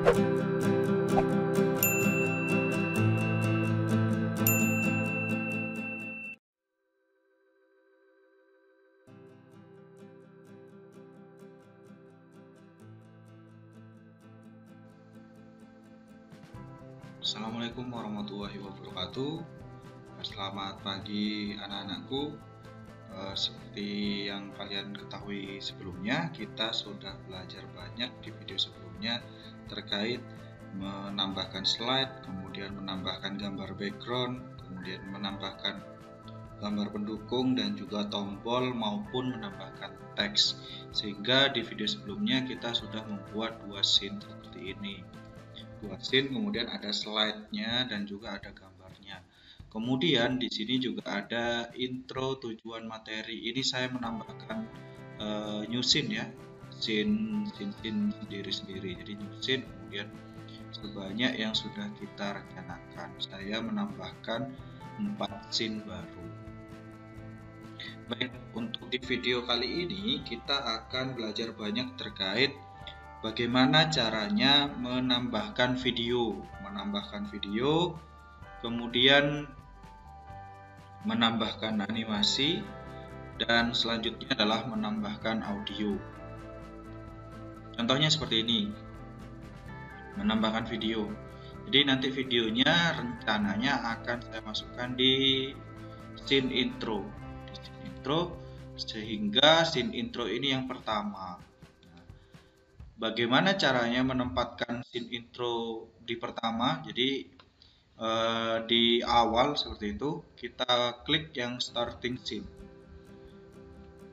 Assalamualaikum warahmatullahi wabarakatuh. Selamat pagi anak-anakku. Seperti yang kalian ketahui sebelumnya, kita sudah belajar banyak di video sebelumnya terkait menambahkan slide, kemudian menambahkan gambar background, kemudian menambahkan gambar pendukung dan juga tombol maupun menambahkan teks. Sehingga di video sebelumnya kita sudah membuat dua scene seperti ini. Dua scene, kemudian ada slide-nya dan juga ada gambarnya. Kemudian di sini juga ada intro, tujuan, materi. Ini saya menambahkan new scene ya, scene sendiri-sendiri. Jadi new scene, kemudian sebanyak yang sudah kita rencanakan. Saya menambahkan 4 scene baru. Baik, untuk di video kali ini kita akan belajar banyak terkait bagaimana caranya menambahkan video, kemudian menambahkan animasi, dan selanjutnya adalah menambahkan audio. Contohnya seperti ini, menambahkan video. Jadi nanti videonya rencananya akan saya masukkan di scene intro, sehingga scene intro ini yang pertama. Bagaimana caranya menempatkan scene intro di pertama? Jadi di awal seperti itu kita klik yang starting scene.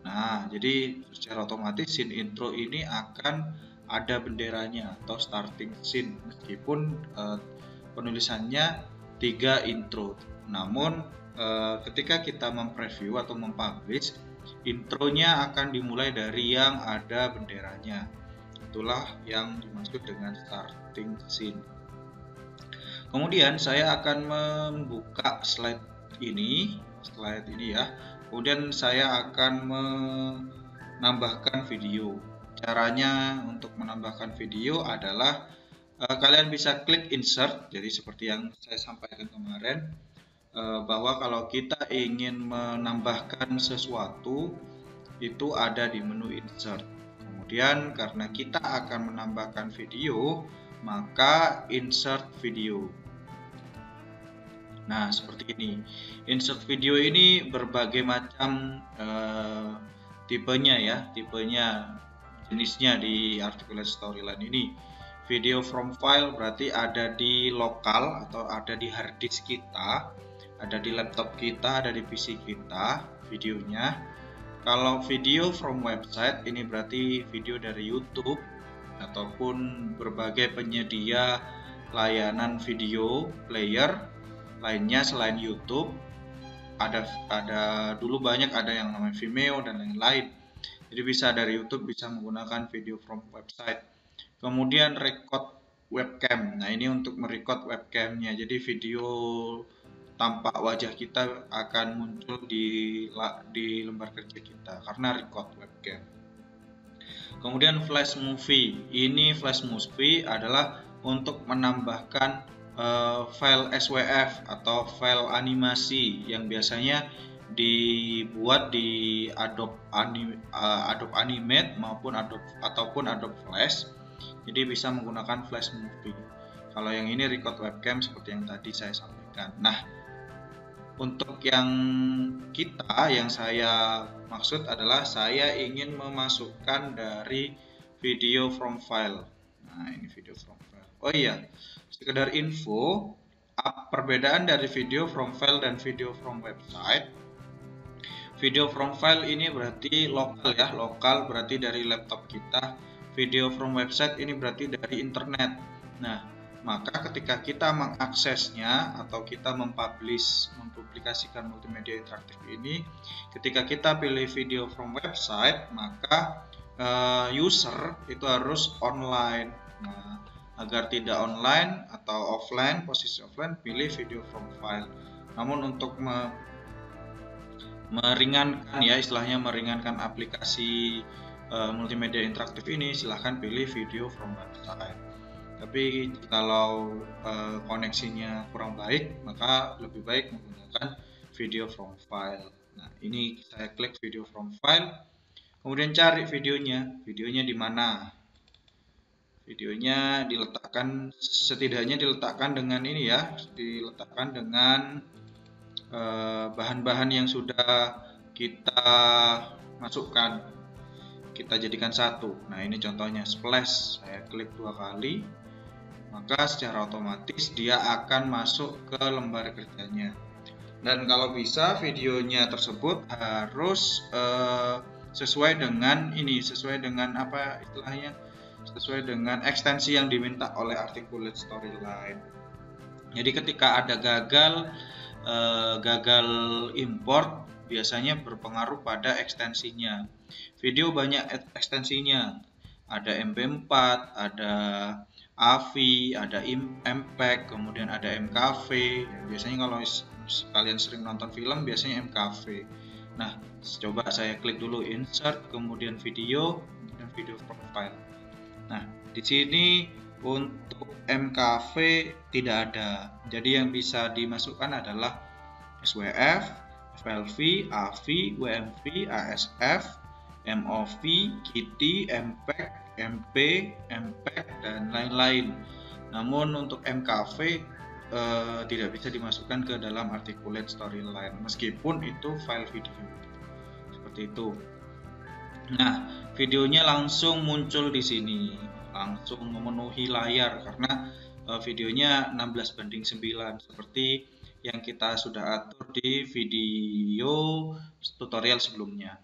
Nah, jadi secara otomatis scene intro ini akan ada benderanya atau starting scene, meskipun penulisannya 3 intro. Namun ketika kita mempreview atau mempublish, intronya akan dimulai dari yang ada benderanya. Itulah yang dimaksud dengan starting scene. Kemudian saya akan membuka slide ini ya. Kemudian saya akan menambahkan video. Caranya untuk menambahkan video adalah kalian bisa klik insert. Jadi seperti yang saya sampaikan kemarin, bahwa kalau kita ingin menambahkan sesuatu itu ada di menu insert. Kemudian karena kita akan menambahkan video, maka insert video. Nah, seperti ini. Insert video ini berbagai macam tipenya ya, jenisnya di Articulate Storyline ini. Video from file berarti ada di lokal atau ada di hard disk kita, ada di laptop kita, ada di PC kita videonya. Kalau video from website ini berarti video dari YouTube ataupun berbagai penyedia layanan video player lainnya selain YouTube. Ada dulu banyak ada yang namanya Vimeo dan lain-lain. Jadi bisa dari YouTube, bisa menggunakan video from website. Kemudian record webcam. Nah, ini untuk merecord webcamnya. Jadi video tampak wajah kita akan muncul di lembar kerja kita karena record webcam. Kemudian flash movie. Ini flash movie adalah untuk menambahkan file SWF atau file animasi yang biasanya dibuat di Adobe Animate ataupun Adobe Flash. Jadi bisa menggunakan flash movie. Kalau yang ini record webcam seperti yang tadi saya sampaikan. Nah, untuk yang saya maksud adalah saya ingin memasukkan dari video from file. Nah, ini video from file. Oh iya, sekedar info, perbedaan dari video from file dan video from website. Video from file ini berarti lokal ya, lokal berarti dari laptop kita. Video from website ini berarti dari internet. Nah, maka ketika kita mengaksesnya atau kita mempublikasikan multimedia interaktif ini, ketika kita pilih video from website, maka user itu harus online. Nah, agar tidak online atau offline, posisi offline, pilih video from file. Namun untuk meringankan ya, istilahnya meringankan aplikasi multimedia interaktif ini, silahkan pilih video from website. Tapi kalau koneksinya kurang baik, maka lebih baik menggunakan video from file. Nah, ini saya klik video from file, kemudian cari videonya di mana. Videonya diletakkan, setidaknya diletakkan dengan ini ya, diletakkan dengan bahan-bahan yang sudah kita masukkan, kita jadikan satu. Nah, ini contohnya splash, saya klik 2 kali, maka secara otomatis dia akan masuk ke lembar kerjanya. Dan kalau bisa videonya tersebut harus sesuai dengan ini, sesuai dengan apa istilahnya, sesuai dengan ekstensi yang diminta oleh Articulate Storyline. Jadi ketika ada gagal import, biasanya berpengaruh pada ekstensinya. Video banyak ekstensinya, ada MP4, ada AVI, ada MPEG, kemudian ada MKV. Biasanya kalau kalian sering nonton film, biasanya MKV. Nah, coba saya klik dulu insert, kemudian video, kemudian video profile. Nah, di sini untuk MKV tidak ada. Jadi yang bisa dimasukkan adalah SWF, FLV, AVI, WMV, ASF, MOV, KITI, MPEG, MP, MPEG, dan lain-lain. Namun untuk MKV tidak bisa dimasukkan ke dalam Articulate Storyline meskipun itu file video. Seperti itu. Nah, videonya langsung muncul di sini, langsung memenuhi layar karena videonya 16:9 seperti yang kita sudah atur di video tutorial sebelumnya.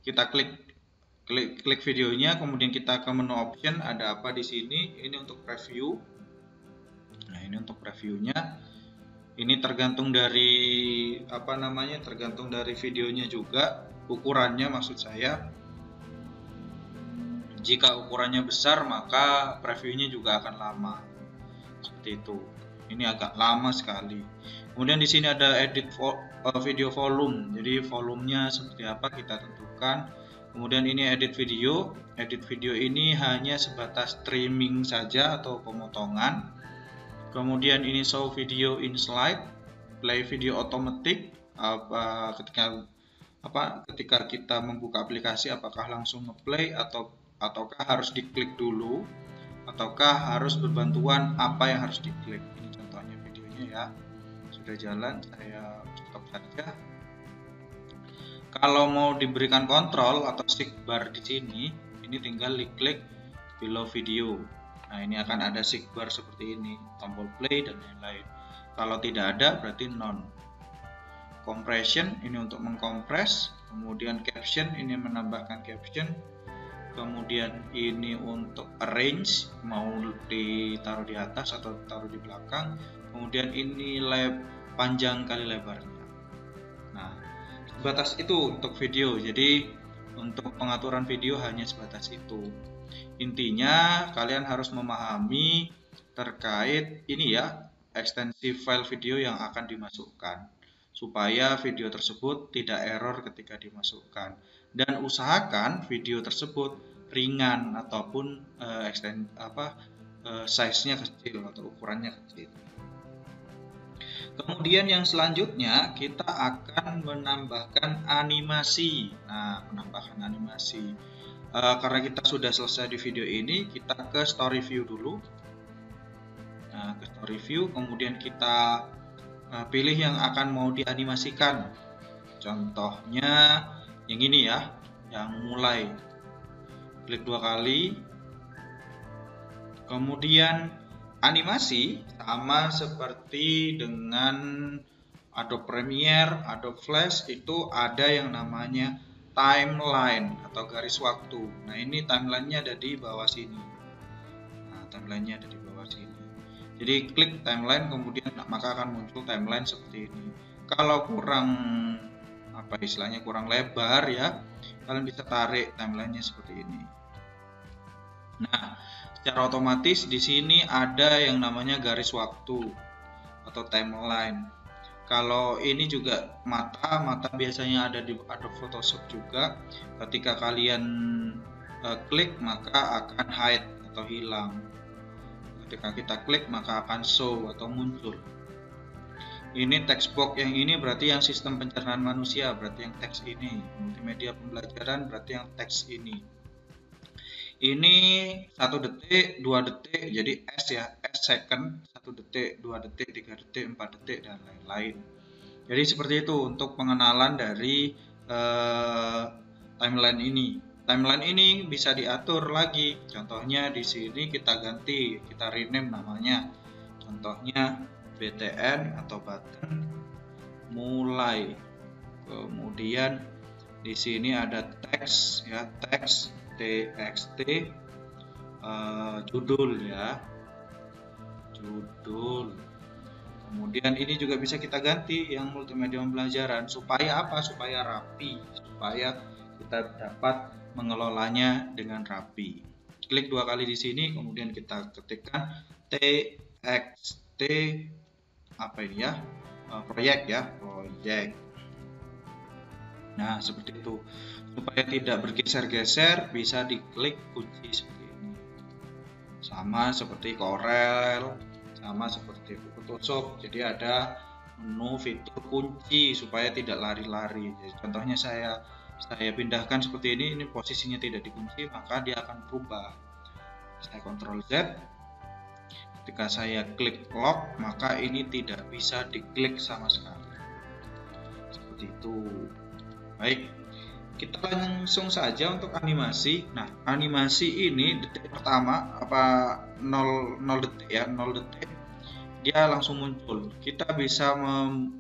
Kita klik videonya, kemudian kita ke menu option, ada apa di sini? Ini untuk preview. Nah, ini untuk previewnya. Ini tergantung dari tergantung dari videonya juga. Ukurannya maksud saya, jika ukurannya besar maka previewnya juga akan lama, seperti itu. Ini agak lama sekali. Kemudian di sini ada edit video volume, jadi volumenya seperti apa kita tentukan. Kemudian ini edit video ini hanya sebatas trimming saja atau pemotongan. Kemudian ini show video in slide, play video automatic, ketika kita membuka aplikasi apakah langsung ngeplay ataukah harus diklik dulu, ataukah harus berbantuan apa yang harus diklik. Ini contohnya videonya ya, sudah jalan, saya stop saja. Kalau mau diberikan kontrol atau sidebar di sini, ini tinggal diklik below video. Nah, ini akan ada sidebar seperti ini, tombol play dan lain-lain. Kalau tidak ada berarti none. Compression ini untuk mengkompres, kemudian caption ini menambahkan caption, kemudian ini untuk arrange, mau ditaruh di atas atau ditaruh di belakang, kemudian ini panjang kali lebarnya. Nah, sebatas itu untuk video. Jadi untuk pengaturan video hanya sebatas itu. Intinya kalian harus memahami terkait ini ya, ekstensi file video yang akan dimasukkan, supaya video tersebut tidak error ketika dimasukkan, dan usahakan video tersebut ringan ataupun size-nya kecil atau ukurannya kecil. Kemudian yang selanjutnya kita akan menambahkan animasi. Nah, menambahkan animasi karena kita sudah selesai di video ini, kita ke story view dulu. Nah, ke story view, kemudian kita pilih yang akan mau dianimasikan. Contohnya yang ini ya, yang mulai. Klik 2 kali. Kemudian animasi sama seperti dengan Adobe Premiere, Adobe Flash, itu ada yang namanya timeline atau garis waktu. Nah, ini timelinenya ada di bawah sini. Jadi klik timeline, kemudian maka akan muncul timeline seperti ini. Kalau kurang kurang lebar ya, kalian bisa tarik timelinenya seperti ini. Nah, secara otomatis di sini ada yang namanya garis waktu atau timeline. Kalau ini juga mata biasanya ada di Adobe Photoshop juga. Ketika kalian klik maka akan hide atau hilang. Ketika kita klik maka akan show atau muncul. Ini text box yang ini berarti yang sistem pencernaan manusia, berarti yang teks ini. Multimedia pembelajaran berarti yang teks ini. Ini 1 detik, 2 detik, jadi S ya, S second, 1 detik, 2 detik, 3 detik, 4 detik, dan lain-lain. Jadi seperti itu untuk pengenalan dari timeline ini. Timeline ini bisa diatur lagi. Contohnya di sini kita ganti, kita rename namanya. Contohnya BTN atau button mulai. Kemudian di sini ada teks ya, teks TXT, judul ya, judul. Kemudian ini juga bisa kita ganti yang multimedia pembelajaran supaya apa? Supaya rapi, supaya kita dapat mengelolanya dengan rapi. Klik 2 kali di sini, kemudian kita ketikkan TXT apa ini ya? Proyek ya, proyek. Nah, seperti itu. Supaya tidak bergeser-geser, bisa diklik kunci seperti ini. Sama seperti Corel, sama seperti Photoshop. Jadi ada menu fitur kunci supaya tidak lari-lari. Jadi contohnya saya pindahkan seperti ini posisinya tidak dikunci, maka dia akan berubah. Saya Ctrl Z. Ketika saya klik lock, maka ini tidak bisa diklik sama sekali. Seperti itu. Baik, kita langsung saja untuk animasi. Nah, animasi ini detik pertama 0 detik ya, 0 detik dia langsung muncul. Kita bisa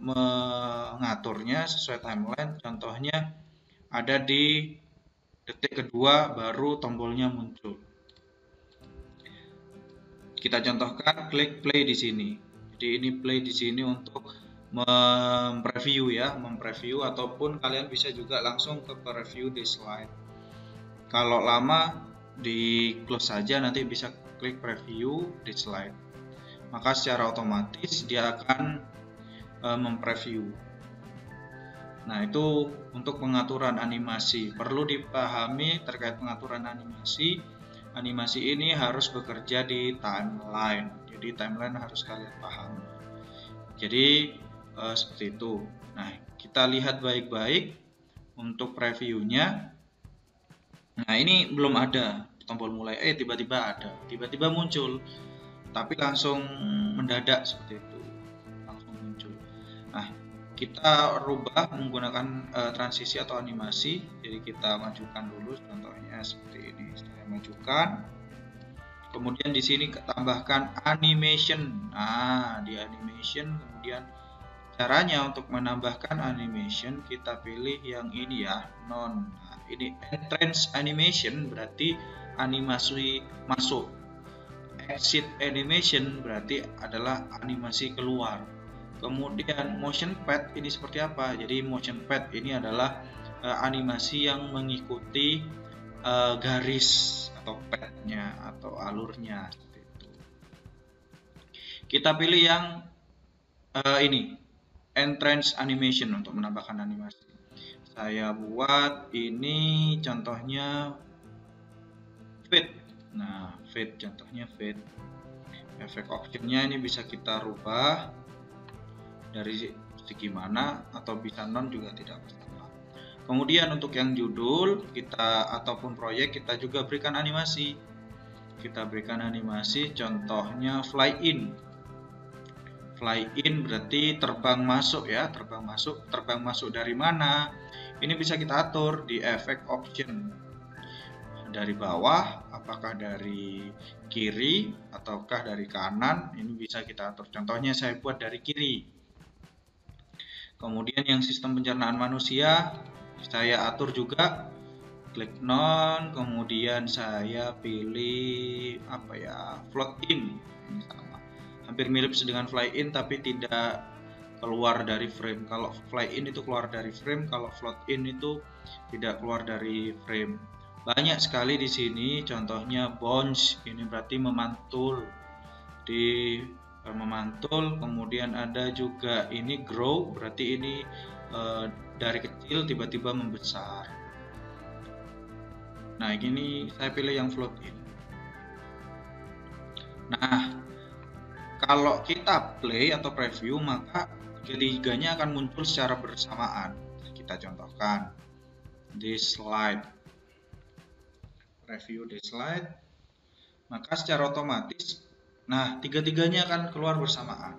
mengaturnya sesuai timeline. Contohnya ada di detik kedua baru tombolnya muncul. Kita contohkan, klik play di sini. Jadi ini play di sini untuk mempreview ya, mempreview, ataupun kalian bisa juga langsung ke preview di slide. Kalau lama di close saja, nanti bisa klik preview di slide. Maka secara otomatis dia akan mempreview. Nah, itu untuk pengaturan animasi. Perlu dipahami terkait pengaturan animasi. Animasi ini harus bekerja di timeline. Jadi timeline harus kalian pahami. Jadi seperti itu. Nah, kita lihat baik-baik untuk previewnya. Nah, ini belum ada tombol mulai. Tiba-tiba ada, tiba-tiba muncul, tapi langsung mendadak seperti itu, langsung muncul. Nah, kita rubah menggunakan transisi atau animasi. Jadi kita majukan dulu, contohnya seperti ini. Saya majukan. Kemudian di sini tambahkan animation. Nah, di animation kemudian caranya untuk menambahkan animation, kita pilih yang ini ya, non. Nah, ini entrance animation berarti animasi masuk. Exit animation berarti adalah animasi keluar. Kemudian motion pad ini seperti apa? Jadi motion pad ini adalah animasi yang mengikuti garis atau padnya atau alurnya seperti itu. Kita pilih yang ini, entrance animation, untuk menambahkan animasi. Saya buat ini contohnya fade. Nah, fade contohnya fade. Efek optionnya ini bisa kita rubah dari segi mana, atau bisa non juga tidak masalah. Kemudian untuk yang judul kita ataupun proyek, kita juga berikan animasi. Kita berikan animasi, contohnya fly in. Fly in berarti terbang masuk ya, terbang masuk. Terbang masuk dari mana? Ini bisa kita atur di efek option. Dari bawah, apakah dari kiri ataukah dari kanan, ini bisa kita atur. Contohnya saya buat dari kiri. Kemudian yang sistem pencernaan manusia, saya atur juga. Klik non, kemudian saya pilih apa ya, float in. Ini sama, hampir mirip dengan fly in tapi tidak keluar dari frame. Kalau fly in itu keluar dari frame, kalau float in itu tidak keluar dari frame. Banyak sekali di sini, contohnya bounce, ini berarti memantul, memantul. Kemudian ada juga ini grow, berarti ini dari kecil tiba-tiba membesar. Nah, ini saya pilih yang float in. Nah, kalau kita play atau preview, maka ketiganya akan muncul secara bersamaan. Kita contohkan di slide, preview di slide, maka secara otomatis, nah tiga-tiganya akan keluar bersamaan.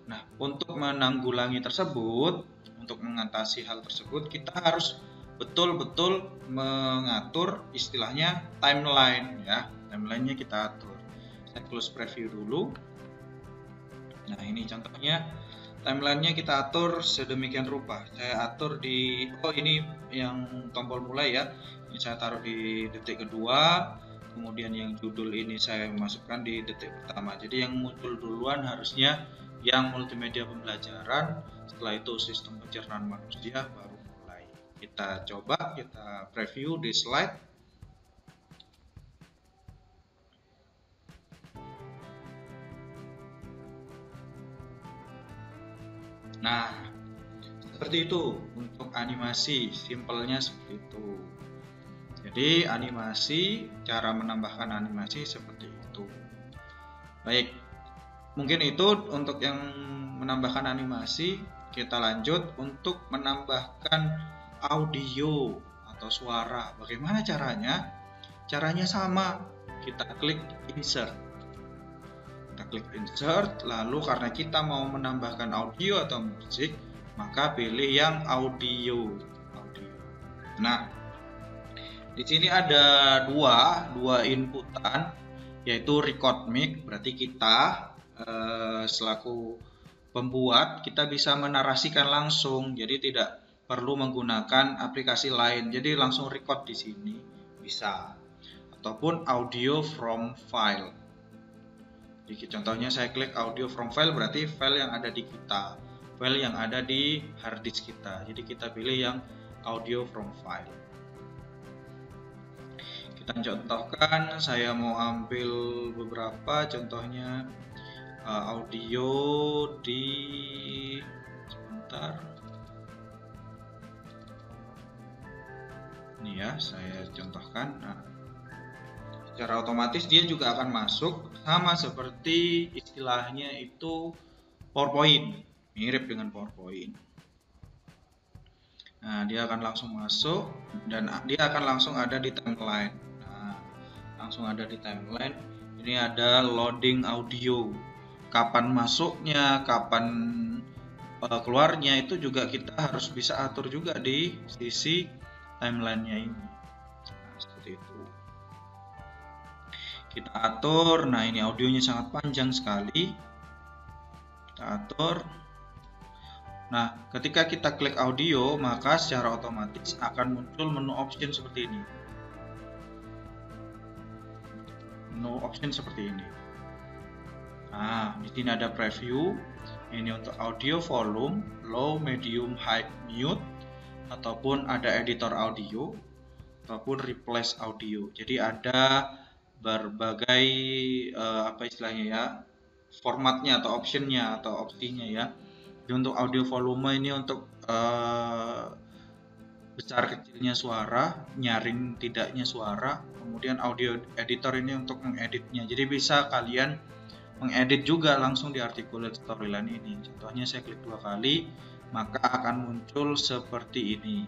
Nah, untuk menanggulangi tersebut, untuk mengatasi hal tersebut, kita harus betul-betul mengatur istilahnya timeline ya. Timelinenya kita atur. Saya close preview dulu. Nah, ini contohnya timelinenya kita atur sedemikian rupa. Saya atur di, ini yang tombol mulai ya. Ini saya taruh di detik kedua. Kemudian yang judul ini saya masukkan di detik pertama. Jadi yang muncul duluan harusnya yang multimedia pembelajaran, setelah itu sistem pencernaan manusia, baru mulai. Kita coba, kita preview di slide. Nah, seperti itu untuk animasi, simpelnya seperti itu. Jadi animasi, cara menambahkan animasi seperti itu. Baik, mungkin itu untuk yang menambahkan animasi. Kita lanjut untuk menambahkan audio atau suara. Bagaimana caranya? Caranya sama, kita klik insert. Kita klik insert, lalu karena kita mau menambahkan audio atau musik, maka pilih yang audio. Nah, di sini ada dua inputan, yaitu record mic, berarti kita selaku pembuat kita bisa menarasikan langsung, jadi tidak perlu menggunakan aplikasi lain, jadi langsung record di sini bisa, ataupun audio from file. Jadi contohnya saya klik audio from file, berarti file yang ada di kita, file yang ada di hard disk kita, jadi kita pilih yang audio from file. Kita contohkan, saya mau ambil beberapa contohnya audio di, sebentar, ini ya saya contohkan. Nah, secara otomatis dia juga akan masuk, sama seperti istilahnya itu PowerPoint, mirip dengan PowerPoint. Nah, dia akan langsung masuk dan dia akan langsung ada di timeline. Nah, langsung ada di timeline. Ini ada loading audio. Kapan masuknya, kapan keluarnya itu juga kita harus bisa atur juga di sisi timelinenya ini. Nah, seperti itu. Kita atur. Nah, ini audionya sangat panjang sekali. Kita atur. Nah, ketika kita klik audio, maka secara otomatis akan muncul menu option seperti ini. Menu option seperti ini. Nah, di sini ada preview. Ini untuk audio volume, low, medium, high, mute, ataupun ada editor audio, ataupun replace audio. Jadi ada berbagai apa istilahnya ya, formatnya atau optionnya atau opsinya ya. Jadi untuk audio volume ini untuk besar kecilnya suara, nyaring tidaknya suara. Kemudian audio editor ini untuk mengeditnya. Jadi bisa kalian mengedit juga langsung di Articulate Storyline ini. Contohnya saya klik 2 kali, maka akan muncul seperti ini.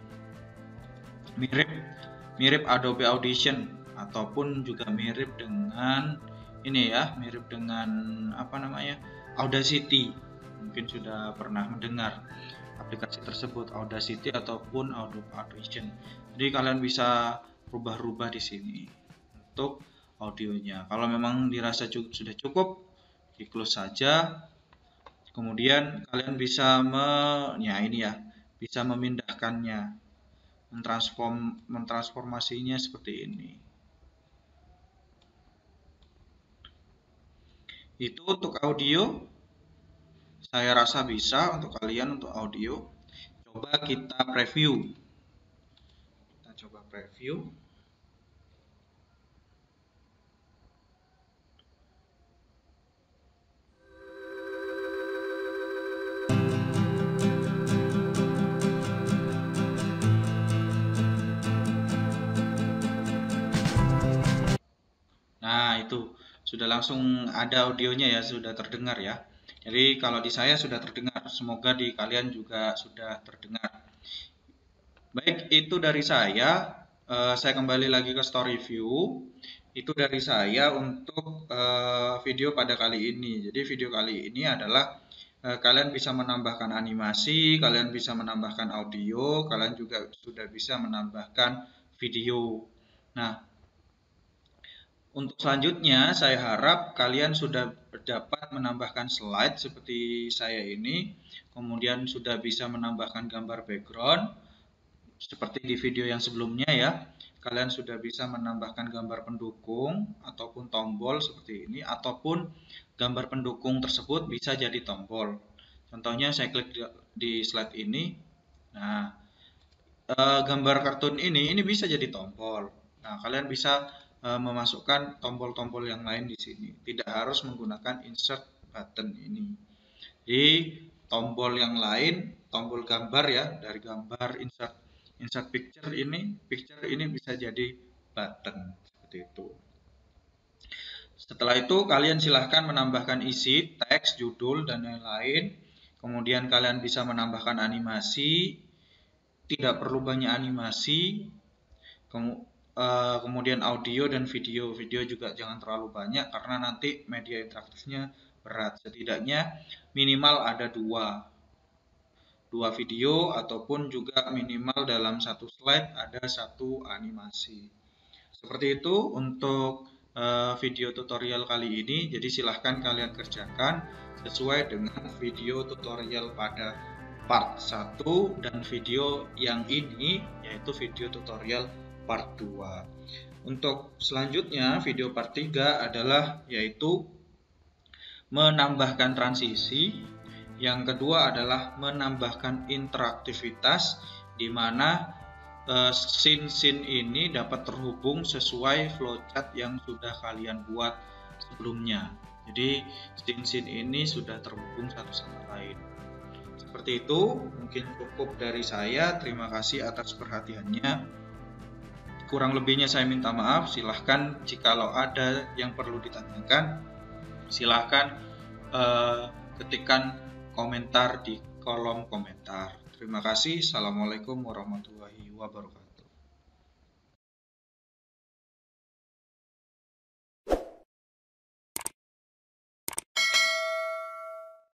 Mirip Adobe Audition, ataupun juga mirip dengan ini ya, mirip dengan apa namanya, Audacity. Mungkin sudah pernah mendengar aplikasi tersebut, Audacity ataupun Adobe Audition. Jadi kalian bisa rubah-rubah di sini untuk audionya. Kalau memang dirasa sudah cukup, di close saja. Kemudian kalian bisa bisa memindahkannya, mentransformasinya seperti ini. Itu untuk audio. Saya rasa bisa untuk kalian untuk audio. Coba kita preview. Kita coba preview. Nah, itu sudah langsung ada audionya ya, sudah terdengar ya. Jadi kalau di saya sudah terdengar, semoga di kalian juga sudah terdengar. Baik, itu dari saya. Saya kembali lagi ke story view. Itu dari saya untuk video pada kali ini. Jadi video kali ini adalah kalian bisa menambahkan animasi, kalian bisa menambahkan audio, kalian juga sudah bisa menambahkan video. Nah, untuk selanjutnya saya harap kalian sudah dapat menambahkan slide seperti saya ini, kemudian sudah bisa menambahkan gambar background seperti di video yang sebelumnya ya. Kalian sudah bisa menambahkan gambar pendukung ataupun tombol seperti ini, ataupun gambar pendukung tersebut bisa jadi tombol. Contohnya saya klik di slide ini. Nah, gambar kartun ini bisa jadi tombol. Nah, kalian bisa memasukkan tombol-tombol yang lain di sini. Tidak harus menggunakan insert button ini. Di tombol yang lain, tombol gambar ya, dari gambar insert picture ini bisa jadi button seperti itu. Setelah itu kalian silahkan menambahkan isi, teks, judul, dan lain-lain. Kemudian kalian bisa menambahkan animasi, tidak perlu banyak animasi. Kemudian audio dan video. Video juga jangan terlalu banyak karena nanti media interaktifnya berat. Setidaknya minimal ada dua video ataupun juga minimal dalam satu slide ada satu animasi. Seperti itu untuk video tutorial kali ini. Jadi silahkan kalian kerjakan sesuai dengan video tutorial pada part 1 dan video yang ini yaitu video tutorial part 2. Untuk selanjutnya video part 3 adalah yaitu menambahkan transisi. Yang kedua adalah menambahkan interaktivitas di mana scene-scene ini dapat terhubung sesuai flowchart yang sudah kalian buat sebelumnya. Jadi scene-scene ini sudah terhubung satu sama lain. Seperti itu, mungkin cukup dari saya. Terima kasih atas perhatiannya. Kurang lebihnya saya minta maaf. Silahkan jikalau ada yang perlu ditanyakan, silahkan ketikkan komentar di kolom komentar. Terima kasih. Assalamualaikum warahmatullahi wabarakatuh.